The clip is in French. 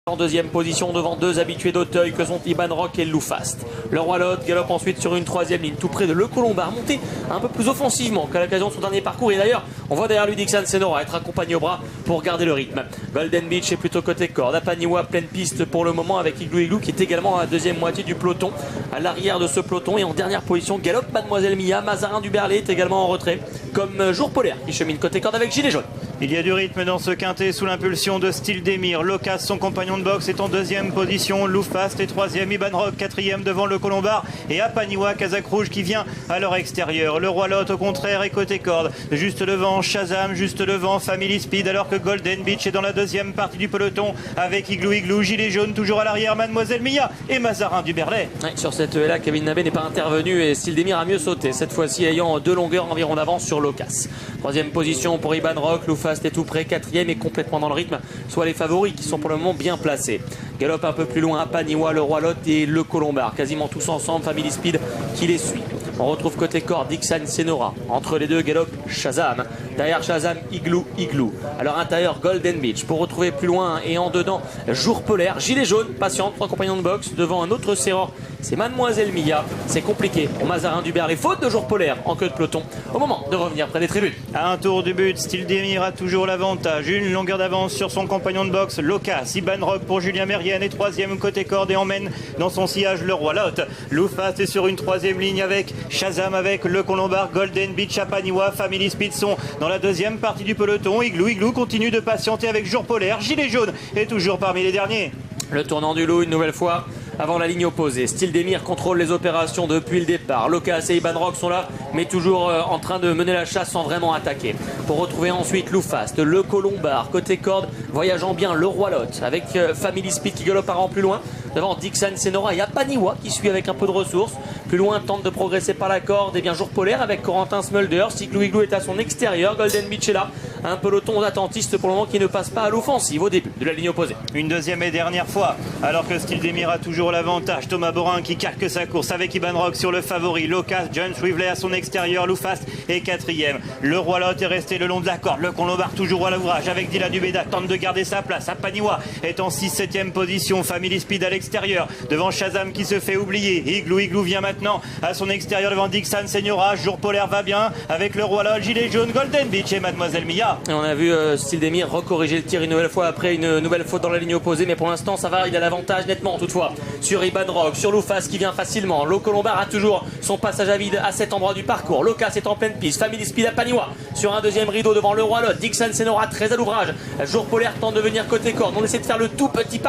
En deuxième position devant deux habitués d'Auteuil que sont Iban Rock et Loufast. Le Roi Lot galope ensuite sur une troisième ligne tout près de Le Colombard, monté un peu plus offensivement qu'à l'occasion de son dernier parcours. Et d'ailleurs, on voit derrière lui Dixon Senora être accompagné au bras pour garder le rythme. Golden Beach est plutôt côté corde. Apaniwa pleine piste pour le moment avec Igloo Igloo qui est également à la deuxième moitié du peloton. À l'arrière de ce peloton et en dernière position, galope Mademoiselle Mia. Mazarin du Berlay est également en retrait, comme Jour Polaire qui chemine côté corde avec gilet jaune. Il y a du rythme dans ce quintet sous l'impulsion de Stildemir. Locas, son compagnon de boxe, est en deuxième position. Loufast est troisième. Iban Rock, quatrième devant Le Colombard. Et Apaniwa, Kazakh Rouge qui vient à leur extérieur. Le Roi Lot, au contraire, est côté corde. Juste devant Shazam, juste devant Family Speed, alors que Golden Beach est dans la deuxième partie du peloton avec Igloo Igloo, gilet jaune toujours à l'arrière, Mademoiselle Mia et Mazarin du Berlay. Ouais, sur cette là, Kevin Nabé n'est pas intervenu et Stildemir a mieux sauté, cette fois-ci ayant 2 longueurs environ d'avance sur Locas. Troisième position pour Iban Rock, Loufast est tout près, quatrième et complètement dans le rythme, soit les favoris qui sont pour le moment bien placés. Galope un peu plus loin Apaniwa, le Roi Lot et Le Colombard, quasiment tous ensemble, Family Speed qui les suit. On retrouve côté corde Dixon Senora. Entre les deux galope Shazam. Derrière Shazam, Igloo Igloo. Alors intérieur Golden Beach. Pour retrouver plus loin et en dedans Jour Polaire. Gilet jaune, patiente, 3 compagnons de boxe. Devant un autre serreur, c'est Mademoiselle Mia. C'est compliqué pour Mazarin du Berlay. Faute de Jour Polaire en queue de peloton. Au moment de revenir près des tribunes. À un tour du but, Stildemir a toujours l'avantage. Une longueur d'avance sur son compagnon de boxe, Locas. Iban Rock pour Julien Mérienne est troisième côté corde et emmène dans son sillage le Roi Lot. Loufast est sur une troisième ligne avec Shazam, avec Le Colombard, Golden Beach, Apaniwa, Family Speed sont dans la deuxième partie du peloton. Igloo Igloo continue de patienter avec Jour Polaire. Gilet jaune est toujours parmi les derniers. Le tournant du loup une nouvelle fois avant la ligne opposée. Stildemir contrôle les opérations depuis le départ. Locas et Iban Rock sont là, mais toujours en train de mener la chasse sans vraiment attaquer. Pour retrouver ensuite Loufast, Le Colombard, côté corde, voyageant bien le Roi Lot, avec Family Speed qui galope un rang plus loin. Devant Dixon Senora et Apaniwa qui suit avec un peu de ressources. Plus loin, tente de progresser par la corde. Et bien Jour Polaire avec Corentin Smulders. Igloo Igloo est à son extérieur. Golden Beach est là. Un peloton d'attentistes pour le moment qui ne passe pas à l'offensive au début de la ligne opposée. Une deuxième et dernière fois, alors que Stildemir a toujours l'avantage. Thomas Borin qui calque sa course avec Iban Rock sur le favori. Locas, John Swively à son extérieur. Loufast est quatrième. Le Roi Lot est resté le long de la corde. Le Colombard toujours à l'ouvrage avec Dylan Dubeda. Tente de garder sa place. Apaniwa est en 6-7e position. Family Speed à l'extérieur. Devant Shazam qui se fait oublier. Igloo Igloo vient maintenant à son extérieur devant Dixon Senora. Jour Polaire va bien avec le Roi Lot, gilet jaune, Golden Beach et Mademoiselle Mia. Et on a vu Stildemir recorriger le tir une nouvelle fois après une nouvelle faute dans la ligne opposée. Mais pour l'instant ça va, il a l'avantage nettement toutefois sur Iban Rock, sur Loufast qui vient facilement. Le Colombard a toujours son passage à vide à cet endroit du parcours. Locas est en pleine piste. Family Speed Apaniwa sur un deuxième rideau devant le Roi Lot. Dixon Senora très à l'ouvrage. Jour Polaire tente de venir côté corde. On essaie de faire le tout petit parcours.